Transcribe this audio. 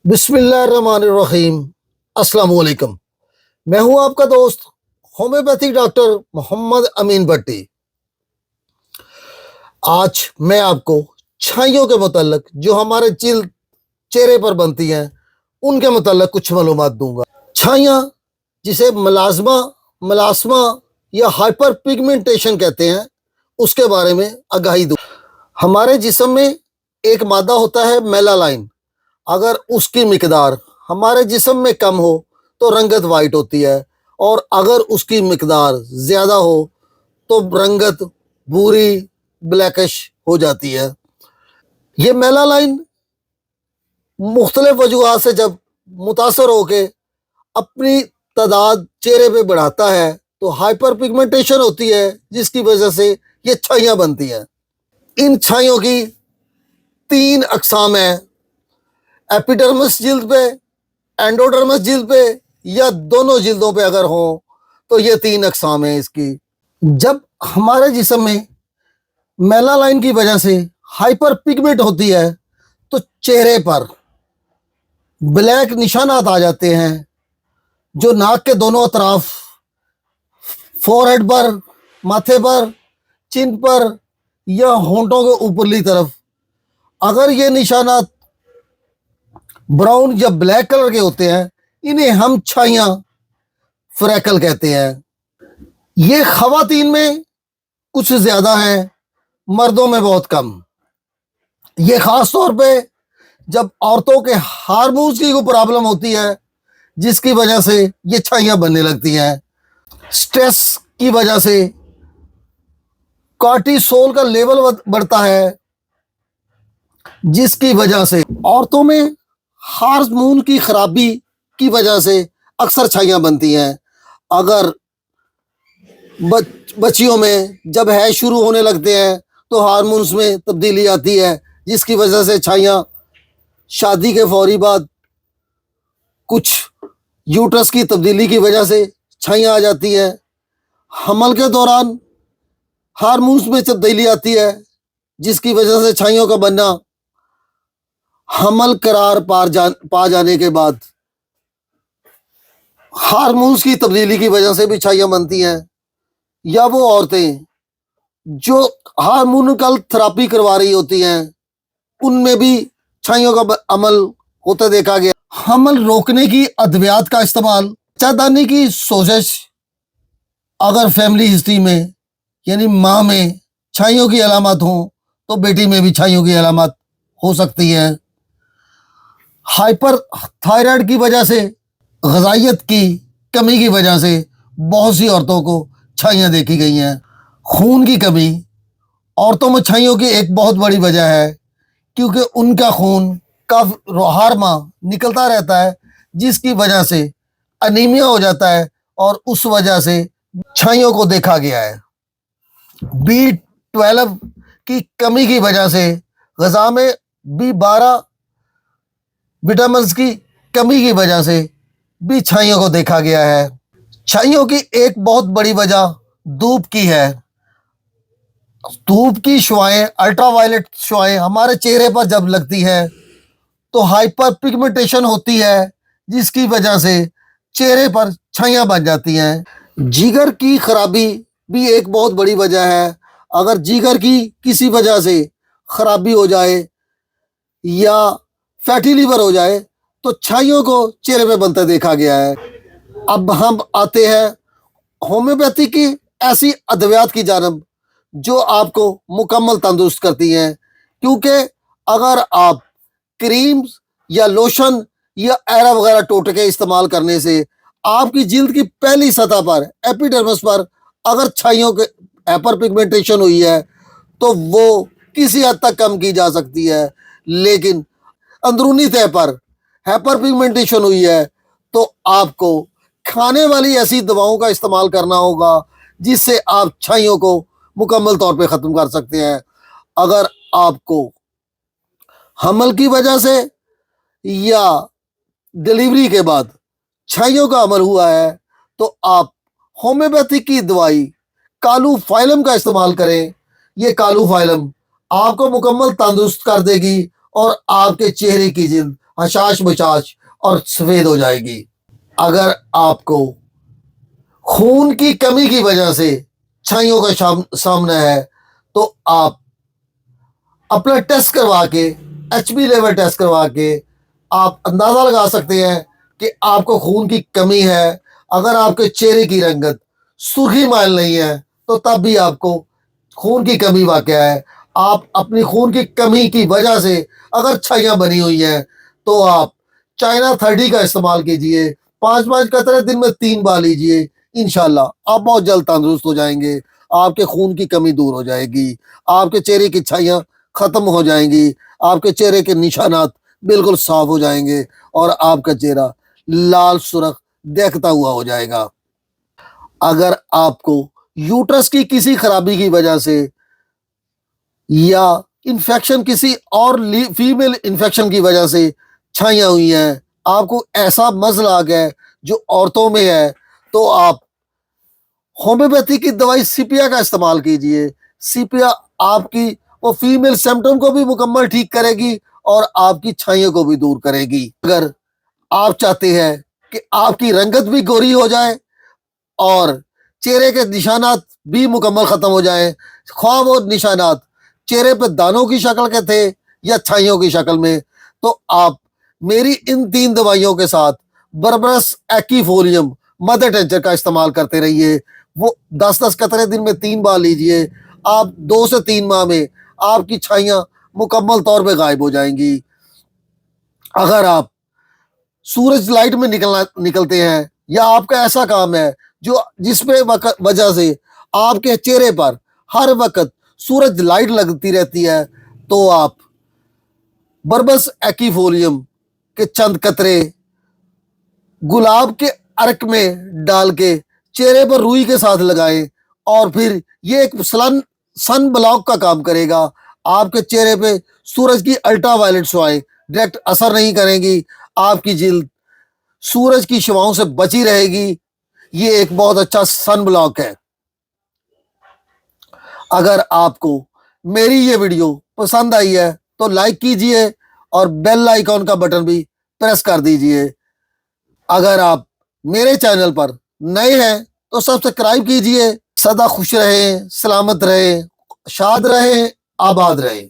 बिस्मिल्लाहिर्रहमानिर्रहीम। अस्सलाम वालेकुम। मैं हूं आपका दोस्त होम्योपैथिक डॉक्टर मोहम्मद अमीन भट्टी। आज मैं आपको छाइयों के मुताल्लिक जो हमारे चेहरे पर बनती हैं उनके मुताल्लिक कुछ मालूमात दूंगा। छाइयाँ जिसे मलास्मा या हाइपर पिगमेंटेशन कहते हैं उसके बारे में आगाही दूँ। हमारे जिस्म में एक मादा होता है मेलालाइन। अगर उसकी मिकदार हमारे जिस्म में कम हो तो रंगत वाइट होती है, और अगर उसकी मिकदार ज़्यादा हो तो रंगत भूरी ब्लैकिश हो जाती है। ये मेलालाइन मुख्तलिफ वजूहात से जब मुतासर होके अपनी तादाद चेहरे पे बढ़ाता है तो हाइपर पिगमेंटेशन होती है, जिसकी वजह से ये छाइयाँ बनती हैं। इन छाइयों की तीन अकसाम हैं: एपिडर्मिस जिल्द पे, एंडोडर्मिस जिल्द पे, या दोनों जिल्दों पे अगर हो तो ये तीन अकसाम है इसकी। जब हमारे जिस्म में मेलालाइन की वजह से हाइपर पिगमेंट होती है तो चेहरे पर ब्लैक निशानात आ जाते हैं, जो नाक के दोनों तरफ, फोरहेड पर, माथे पर, चिन पर या होंठों के ऊपरली तरफ। अगर ये निशानात ब्राउन या ब्लैक कलर के होते हैं, इन्हें हम छाइयाँ फ्रैकल कहते हैं। ये खवातीन में कुछ ज़्यादा हैं, मर्दों में बहुत कम। ये ख़ास तौर पे जब औरतों के हार्मोन्स की कोई प्रॉब्लम होती है, जिसकी वजह से ये छाइयाँ बनने लगती हैं। स्ट्रेस की वजह से कॉर्टिसोल का लेवल बढ़ता है, जिसकी वजह से औरतों में हार्मोन की खराबी की वजह से अक्सर छाइयाँ बनती हैं। अगर बच्चियों में जब है शुरू होने लगते हैं तो हार्मोन्स में तब्दीली आती है, जिसकी वजह से छाइयाँ शादी के फौरी बाद कुछ यूट्रस की तब्दीली की वजह से छाइयाँ आ जाती हैं। हमल के दौरान हार्मोन्स में तब्दीली आती है, जिसकी वजह से छाइयों का बनना हमल करार पा जाने के बाद हार्मोन्स की तब्दीली की वजह से भी छाइयाँ बनती हैं। या वो औरतें जो हार्मोनिकल थेरेपी करवा रही होती हैं, उनमें भी छाइयों का अमल होता देखा गया। हमल रोकने की अद्वियात का इस्तेमाल, बच्चादानी की सोजिश अगर फैमिली हिस्ट्री में यानी माँ में छाइयों की अलामत हो तो बेटी में भी छाइयों की अलामत हो सकती है। हाइपर थायराइड की वजह से, ग़िज़ाइयत की कमी की वजह से बहुत सी औरतों को छाइयाँ देखी गई हैं। खून की कमी औरतों में छाइयों की एक बहुत बड़ी वजह है, क्योंकि उनका खून हर माह निकलता रहता है, जिसकी वजह से अनीमिया हो जाता है, और उस वजह से छाइयों को देखा गया है। B12 की कमी की वजह से, ग़िज़ा में B12 विटामिन्स की कमी की वजह से भी छाइयों को देखा गया है। छाइयों की एक बहुत बड़ी वजह धूप की है। धूप की शुआएं, अल्ट्रावायलेट शुआएं हमारे चेहरे पर जब लगती है तो हाइपर पिगमेंटेशन होती है, जिसकी वजह से चेहरे पर छाइयाँ बन जाती हैं। जिगर की खराबी भी एक बहुत बड़ी वजह है। अगर जिगर की किसी वजह से खराबी हो जाए या फैटी लीवर हो जाए तो छाइयों को चेहरे पे बनता देखा गया है। अब हम आते हैं होम्योपैथी की ऐसी अद्वियात की जानब जो आपको मुकम्मल तंदुरुस्त करती हैं, क्योंकि अगर आप क्रीम्स या लोशन या एरा वगैरह टोटके इस्तेमाल करने से आपकी जिल्द की पहली सतह पर, एपिडर्मिस पर अगर छाइयों के हाइपर पिगमेंटेशन हुई है तो वो किसी हद तक कम की जा सकती है। लेकिन अंदरूनी तह पर हाइपर पिगमेंटेशन हुई है तो आपको खाने वाली ऐसी दवाओं का इस्तेमाल करना होगा, जिससे आप छाइयों को मुकम्मल तौर पे ख़त्म कर सकते हैं। अगर आपको हमल की वजह से या डिलीवरी के बाद छाइयों का अमल हुआ है तो आप होम्योपैथिक की दवाई कालू फाइलम का इस्तेमाल करें। ये कालू फाइलम आपको मुकम्मल तंदुरुस्त कर देगी और आपके चेहरे की जिल्द हशाश बशाश और सफेद हो जाएगी। अगर आपको खून की कमी की वजह से छाइयों का सामना है तो आप अपना टेस्ट करवा के, एचबी लेवल टेस्ट करवा के आप अंदाजा लगा सकते हैं कि आपको खून की कमी है। अगर आपके चेहरे की रंगत सुर्खी माइल नहीं है तो तब भी आपको खून की कमी वाक़या है। आप अपनी खून की कमी की वजह से अगर छाइयाँ बनी हुई हैं तो आप चाइना 30 का इस्तेमाल कीजिए। 5-5 कतरे दिन में 3 बार लीजिए, इंशाल्लाह आप बहुत जल्द तंदुरुस्त हो जाएंगे। आपके खून की कमी दूर हो जाएगी, आपके चेहरे की छाइयाँ खत्म हो जाएंगी, आपके चेहरे के निशानात बिल्कुल साफ हो जाएंगे और आपका चेहरा लाल सुर्ख देखता हुआ हो जाएगा। अगर आपको यूट्रस की किसी खराबी की वजह से या इन्फेक्शन किसी और फीमेल इन्फेक्शन की वजह से छाइयाँ हुई हैं, आपको ऐसा मसला आ गया है जो औरतों में है, तो आप होम्योपैथी की दवाई सीपिया का इस्तेमाल कीजिए। सीपिया आपकी वो फीमेल सिम्टम को भी मुकम्मल ठीक करेगी और आपकी छाइयों को भी दूर करेगी। अगर आप चाहते हैं कि आपकी रंगत भी गोरी हो जाए और चेहरे के निशानात भी मुकम्मल खत्म हो जाएं, ख्वाह वो निशानात चेहरे पे दानों की शक्ल के थे या छाइयों की शक्ल में, तो आप मेरी इन 3 दवाइयों के साथ बरबरस एक्कीफोलियम मदर टेंचर का इस्तेमाल करते रहिए। वो 10-10 कतरे दिन में 3 बार लीजिए। आप 2 से 3 माह में आपकी छाइयाँ मुकम्मल तौर पे गायब हो जाएंगी। अगर आप सूरज लाइट में निकलते हैं या आपका ऐसा काम है जो जिसपे वजह से आपके चेहरे पर हर वक्त सूरज लाइट लगती रहती है, तो आप बरबस एक्कीफोलियम के चंद कतरे गुलाब के अर्क में डाल के चेहरे पर रुई के साथ लगाएं और फिर ये एक सन ब्लॉक का काम करेगा। आपके चेहरे पे सूरज की अल्ट्रावायलेट शुआएं डायरेक्ट असर नहीं करेंगी, आपकी जिल्द सूरज की शुआओं से बची रहेगी। ये एक बहुत अच्छा सन ब्लॉक है। अगर आपको मेरी ये वीडियो पसंद आई है तो लाइक कीजिए और बेल आइकॉन का बटन भी प्रेस कर दीजिए। अगर आप मेरे चैनल पर नए हैं तो सब्सक्राइब कीजिए। सदा खुश रहें, सलामत रहें, शाद रहें, आबाद रहें।